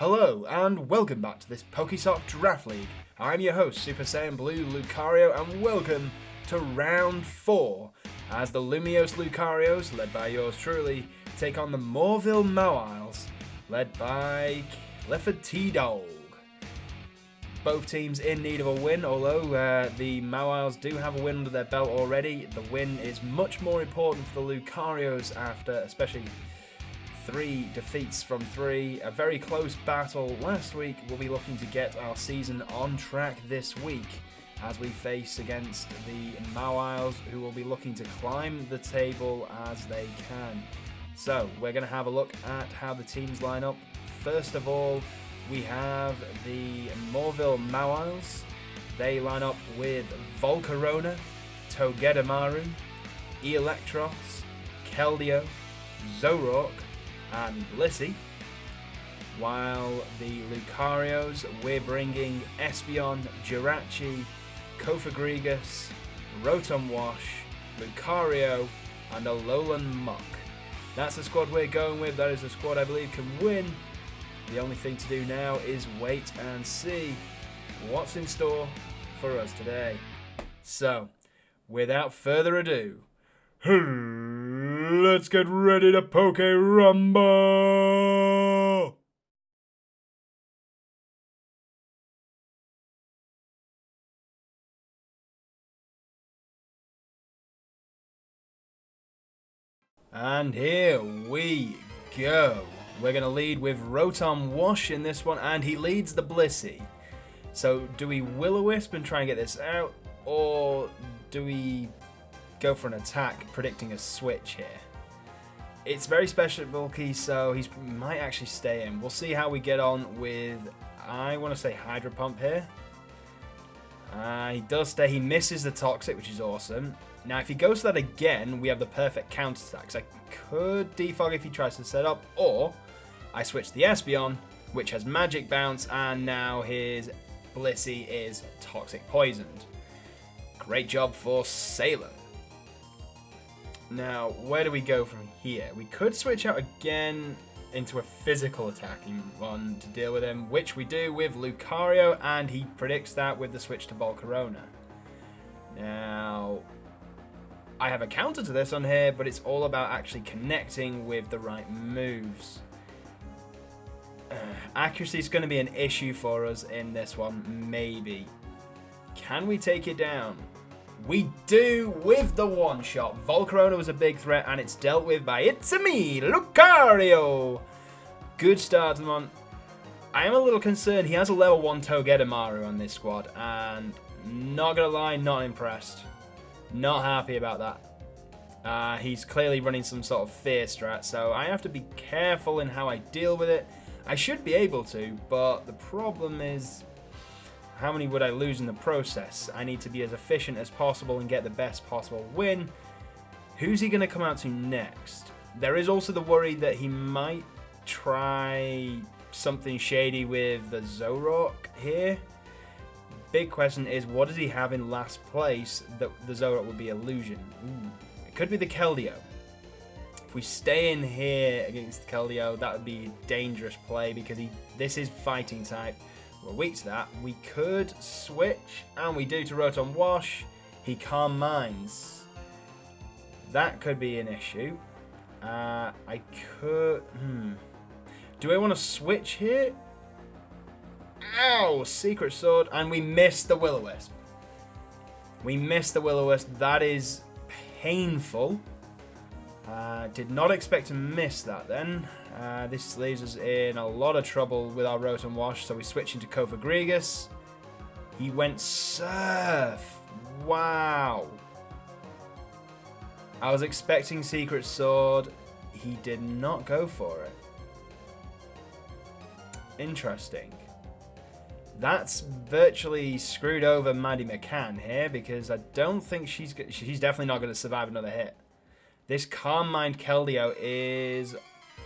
Hello and welcome back to this Pokesoc Draft League. I'm your host, Super Saiyan Blue Lucario, and welcome to round 4 as the Lumiose Lucarios, led by yours truly, take on the Mauville Mawiles, led by Clifford T-Dog. Both teams in need of a win, although the Mawiles do have a win under their belt already. The win is much more important for the Lucarios after especially 3 defeats from 3. A very close battle last week. We'll be looking to get our season on track this week as we face against the Mawiles, who will be looking to climb the table as they can. So we're going to have a look at how the teams line up. First of all, we have the Mauville Mawiles. They line up with Volcarona, Togedemaru, Electros, Keldeo, Zoroark, and Blissey, while the Lucarios, we're bringing Espeon, Jirachi, Kofagrigus, Rotom Wash, Lucario, and a Alolan Muck. That's the squad we're going with. That is the squad I believe can win. The only thing to do now is wait and see what's in store for us today. So, without further ado, let's get ready to Poke Rumble! And here we go. We're going to lead with Rotom Wash in this one, and he leads the Blissey. So do we Will-O-Wisp and try and get this out, or do we go for an attack, predicting a switch here? It's very special bulky, so he might actually stay in. We'll see how we get on with, I want to say Hydro Pump here. He does stay. He misses the Toxic, which is awesome. Now, if he goes for that again, we have the perfect counter attacks. I could defog if he tries to set up, or I switch the Espeon, which has Magic Bounce, and now his Blissey is Toxic Poisoned. Great job for Sailor. Now, where do we go from here? We could switch out again into a physical attacking one to deal with him, which we do with Lucario, and he predicts that with the switch to Volcarona. Now, I have a counter to this on here, but it's all about actually connecting with the right moves. Accuracy is going to be an issue for us in this one, maybe. Can we take it down? We do with the one-shot. Volcarona was a big threat, and it's dealt with by It's-A-Me, Lucario. Good start to the one. I am a little concerned. He has a level 1 Togedemaru on this squad, and not going to lie, not impressed. Not happy about that. He's clearly running some sort of fear strat, so I have to be careful in how I deal with it. I should be able to, but the problem is, how many would I lose in the process? I need to be as efficient as possible and get the best possible win. Who's he going to come out to next? There is also the worry that he might try something shady with the Zoroark here. Big question is, what does he have in last place that the Zoroark would be Illusion? It could be the Keldeo. If we stay in here against the Keldeo, that would be a dangerous play because this is fighting type. We're weak to that. We could switch, and we do to Rotom Wash. He Calm Minds. That could be an issue. I could... Do I want to switch here? Ow! Secret Sword, and we missed the Will-O-Wisp. We missed the Will-O-Wisp. That is painful. Did not expect to miss that then. This leaves us in a lot of trouble with our Rotom Wash, so we switch into Kofagrigus. He went Surf. Wow. I was expecting Secret Sword. He did not go for it. Interesting. That's virtually screwed over Maddie McCann here because I don't think she's definitely not going to survive another hit. This Calm Mind Keldeo is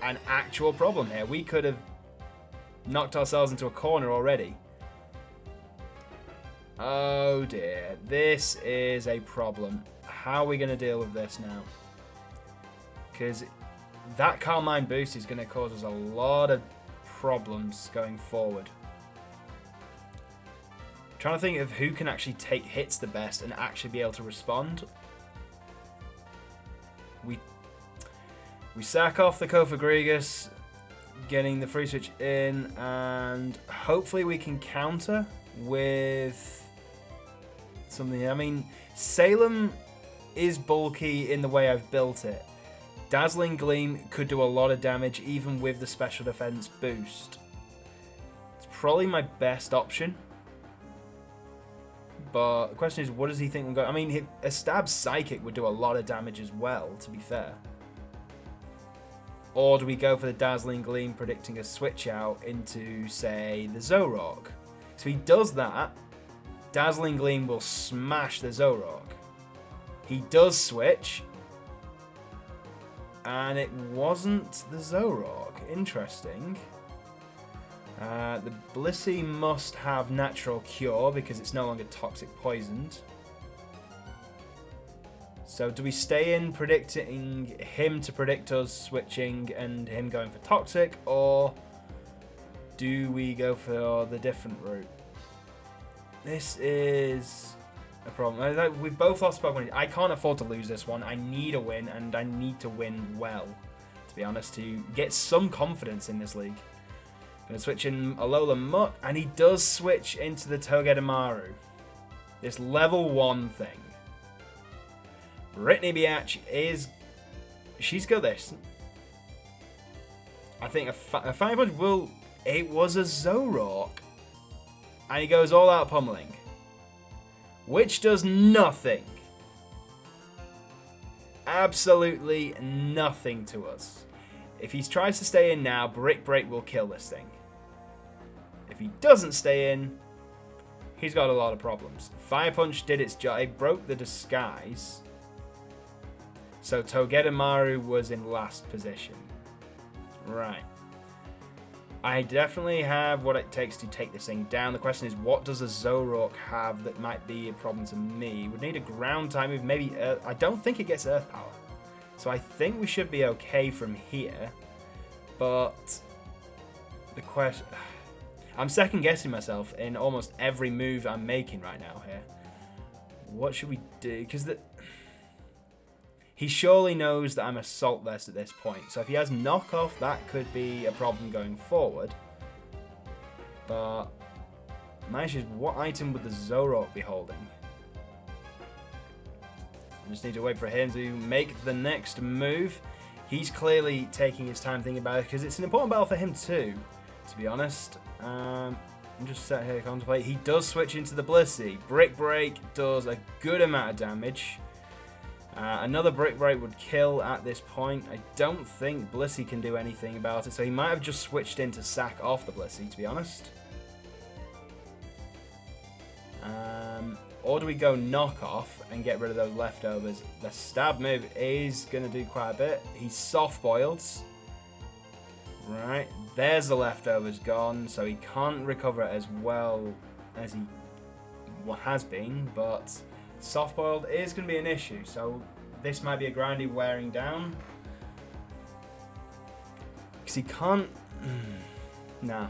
an actual problem here. We could have knocked ourselves into a corner already. Oh dear, this is a problem. How are we going to deal with this now? Because that Calm Mind boost is going to cause us a lot of problems going forward. I'm trying to think of who can actually take hits the best and actually be able to respond. We sack off the Kofagrigus, getting the free switch in, and hopefully we can counter with something. I mean, Salem is bulky in the way I've built it. Dazzling Gleam could do a lot of damage even with the special defense boost. It's probably my best option. But the question is, what does he think will go? I mean, a stab psychic would do a lot of damage as well, to be fair. Or do we go for the Dazzling Gleam, predicting a switch out into, say, the Zoroark? So he does that. Dazzling Gleam will smash the Zoroark. He does switch. And it wasn't the Zoroark. Interesting. The Blissey must have Natural Cure because it's no longer toxic poisoned. So do we stay in predicting him to predict us switching and him going for toxic, or do we go for the different route? This is a problem. We've both lost Pokemon. I can't afford to lose this one. I need a win, and I need to win well, to be honest, to get some confidence in this league. Going to switch in Alola Mutt, and he does switch into the Togedemaru. This level 1 thing. Brittany Biatch is... She's got this. I think a Fire Punch will... It was a Zoroark. And he goes all out pummeling. Which does nothing. Absolutely nothing to us. If he tries to stay in now, Brick Break will kill this thing. If he doesn't stay in, he's got a lot of problems. Fire Punch did its job. It broke the disguise. So Togedemaru was in last position. Right. I definitely have what it takes to take this thing down. The question is, what does a Zoroark have that might be a problem to me? Would need a ground type move, maybe Earth. I don't think it gets Earth Power. So I think we should be okay from here. But the question... I'm second guessing myself in almost every move I'm making right now here. What should we do? Because he surely knows that I'm Assault Vest at this point. So if he has Knockoff, that could be a problem going forward. But my issue is, what item would the Zoroark be holding? I just need to wait for him to make the next move. He's clearly taking his time thinking about it, because it's an important battle for him too, to be honest. I'm just sat here contemplating. He does switch into the Blissey. Brick Break does a good amount of damage. Another Brick Break would kill at this point. I don't think Blissey can do anything about it, so he might have just switched in to sack off the Blissey, to be honest. Or do we go Knockoff and get rid of those leftovers? The stab move is going to do quite a bit. He's soft boiled. Right, there's the leftovers gone, so he can't recover it as well as he has been, but soft boiled is going to be an issue, so this might be a grindy wearing down. Because he can't... Nah.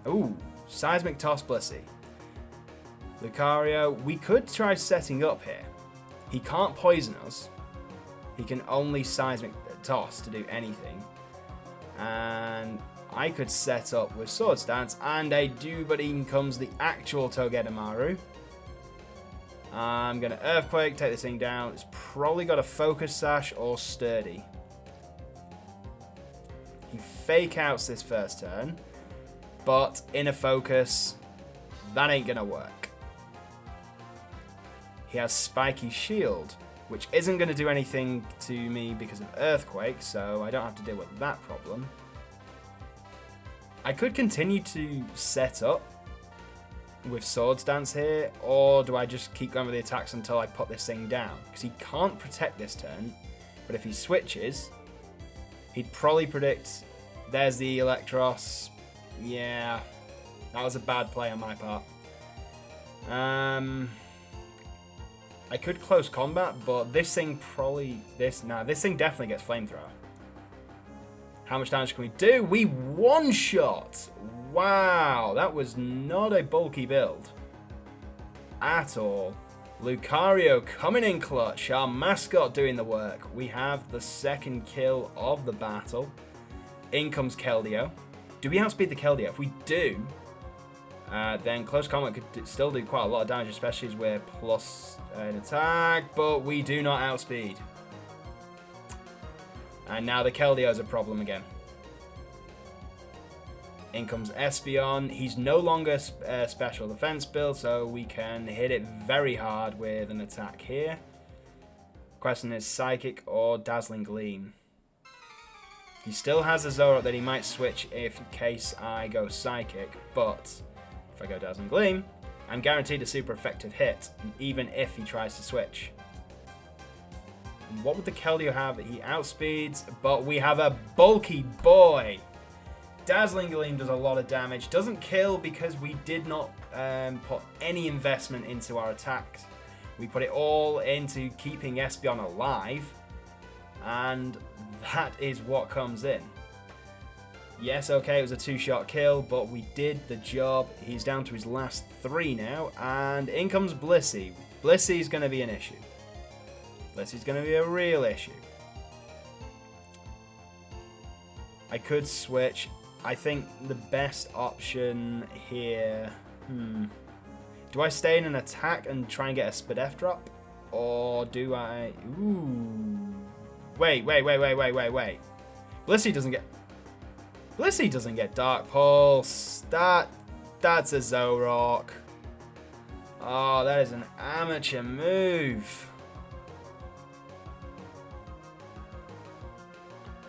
Ooh, Seismic Toss Blissey. Lucario, we could try setting up here. He can't poison us. He can only Seismic Toss to do anything. And I could set up with Swords Dance, and I do, but in comes the actual Togedemaru. I'm going to Earthquake, take this thing down. It's probably got a Focus Sash or Sturdy. He Fake Outs this first turn, but in a Focus, that ain't going to work. He has Spiky Shield, which isn't going to do anything to me because of Earthquake, so I don't have to deal with that problem. I could continue to set up with Swords Dance here, or do I just keep going with the attacks until I put this thing down? Because he can't protect this turn, but if he switches, he'd probably predict, there's the Electros. Yeah, that was a bad play on my part. I could close combat, but this thing probably... this thing definitely gets Flamethrower. How much damage can we do? We one-shot. Wow, that was not a bulky build at all. Lucario coming in clutch. Our mascot doing the work. We have the second kill of the battle. In comes Keldeo. Do we outspeed the Keldeo? If we do, then close combat could still do quite a lot of damage, especially as we're plus an attack, but we do not outspeed. And now the Keldeo is a problem again. In comes Espeon. He's no longer special defense build, so we can hit it very hard with an attack here. Question is Psychic or Dazzling Gleam. He still has a Zoroark that he might switch if in case I go Psychic, but if I go Dazzling Gleam, I'm guaranteed a super effective hit, even if he tries to switch. What would the Keldeo have? He outspeeds, but we have a bulky boy. Dazzling Gleam does a lot of damage. Doesn't kill because we did not put any investment into our attacks. We put it all into keeping Espeon alive. And that is what comes in. Yes, okay, it was a 2-shot kill, but we did the job. He's down to his last 3 now. And in comes Blissey. Blissey's going to be an issue. Blissey's going to be a real issue. I could switch. I think the best option here... Do I stay in an attack and try and get a Spadef drop? Or do I... Ooh. Wait. Blissey doesn't get Dark Pulse. That's a Zoroark. Oh, that is an amateur move.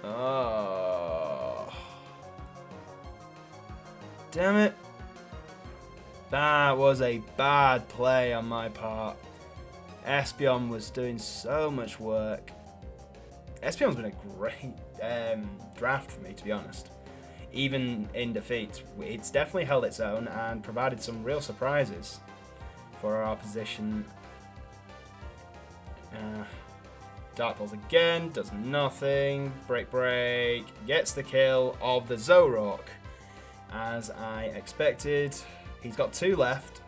Oh. Damn it. That was a bad play on my part. Espeon was doing so much work. Espeon's been a great draft for me, to be honest. Even in defeat, it's definitely held its own and provided some real surprises for our opposition. Dark Pulse again, does nothing. Break, gets the kill of the Zoroark. As I expected, he's got 2 left.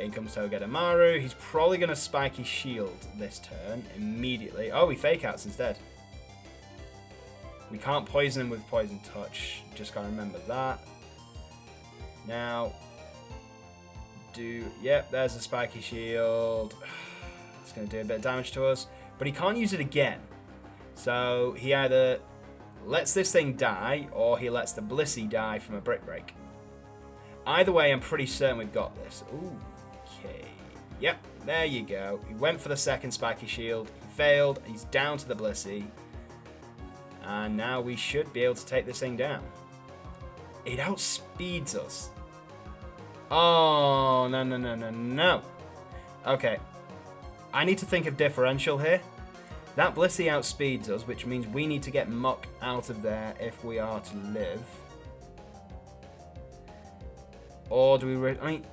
In comes Togedemaru. He's probably going to Spiky Shield this turn immediately. Oh, he Fake Outs instead. We can't poison him with Poison Touch. Just got to remember that. Now, yep, there's a Spiky Shield. It's going to do a bit of damage to us. But he can't use it again. So he either lets this thing die, or he lets the Blissey die from a Brick Break. Either way, I'm pretty certain we've got this. Ooh, okay. Yep, there you go. He went for the second Spiky Shield. He failed. He's down to the Blissey. And now we should be able to take this thing down. It outspeeds us. Oh, no. Okay. I need to think of differential here. That Blissey outspeeds us, which means we need to get Muck out of there if we are to live. Or do we... I mean,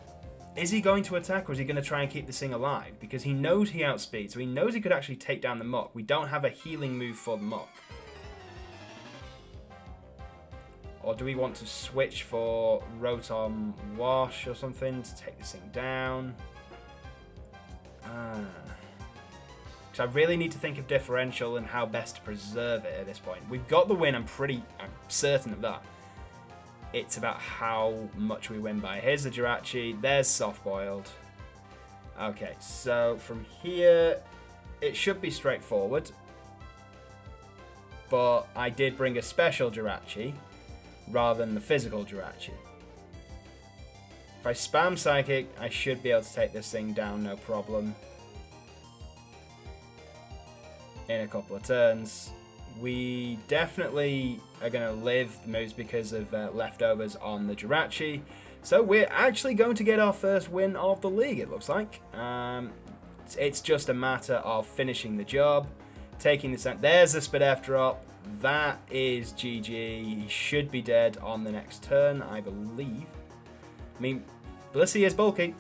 is he going to attack or is he going to try and keep this thing alive? Because he knows he outspeeds, so he knows he could actually take down the Muck. We don't have a healing move for the Muck. Or do we want to switch for Rotom Wash or something to take this thing down? So I really need to think of differential and how best to preserve it at this point. We've got the win, I'm certain of that. It's about how much we win by. Here's the Jirachi, there's Soft Boiled. Okay, so from here, it should be straightforward. But I did bring a special Jirachi rather than the physical Jirachi. If I spam Psychic, I should be able to take this thing down, no problem. In a couple of turns. We definitely are going to live the moves because of leftovers on the Jirachi. So we're actually going to get our first win of the league, it looks like. It's just a matter of finishing the job, taking this out. There's the Spadef drop. That is GG. He should be dead on the next turn, I believe. I mean, Blissey is bulky,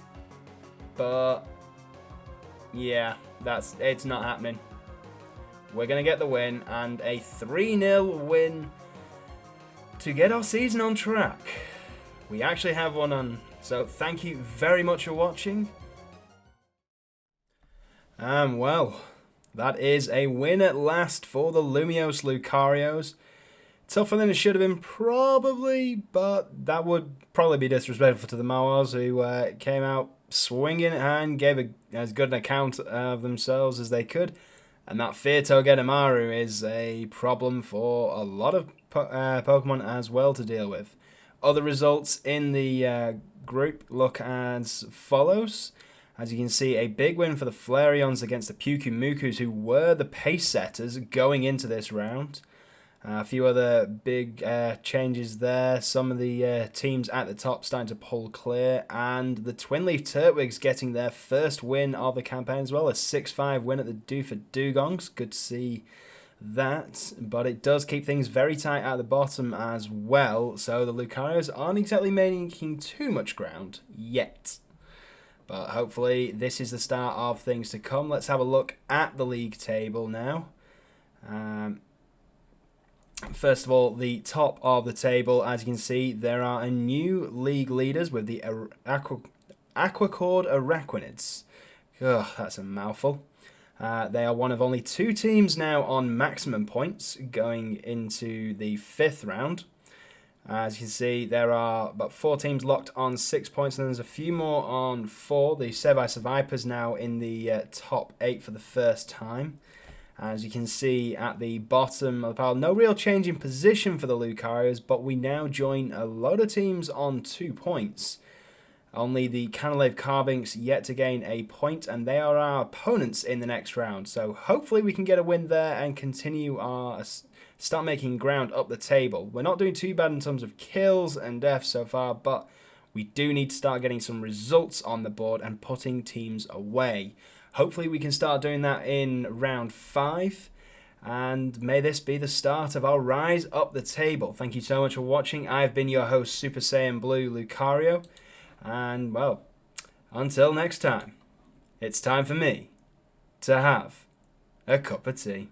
but yeah, it's not happening. we're going to get the win, and a 3-0 win to get our season on track. We actually have one on, so thank you very much for watching. Well, that is a win at last for the Lumiose Lucarios. Tougher than it should have been, probably, but that would probably be disrespectful to the Mawiles, who came out swinging and gave as good an account of themselves as they could. And that Fear Togedemaru is a problem for a lot of Pokemon as well to deal with. Other results in the group look as follows. As you can see, a big win for the Flareons against the Pukumukus, who were the pace setters going into this round. A few other big changes there. Some of the teams at the top starting to pull clear. And the Twin Leaf Turtwigs getting their first win of the campaign as well. A 6-5 win at the Dugongs. Good to see that. But it does keep things very tight at the bottom as well. So the Lucarios aren't exactly making too much ground yet. But hopefully this is the start of things to come. Let's have a look at the league table now. First of all, the top of the table, as you can see, there are a new league leaders with the Aquacord Araquanids. Ugh, that's a mouthful. They are one of only 2 teams now on maximum points going into the 5th round. As you can see, there are about 4 teams locked on 6 points, and there's a few more on 4. The Sevice Vipers now in the top 8 for the first time. As you can see at the bottom of the pile, no real change in position for the Lucarios, but we now join a lot of teams on 2 points. Only the Canalave Carbinks yet to gain a point, and they are our opponents in the next round. So hopefully we can get a win there and continue our start making ground up the table. We're not doing too bad in terms of kills and deaths so far, but we do need to start getting some results on the board and putting teams away. Hopefully we can start doing that in round 5. And may this be the start of our rise up the table. Thank you so much for watching. I've been your host, Super Saiyan Blue Lucario. And, well, until next time, it's time for me to have a cup of tea.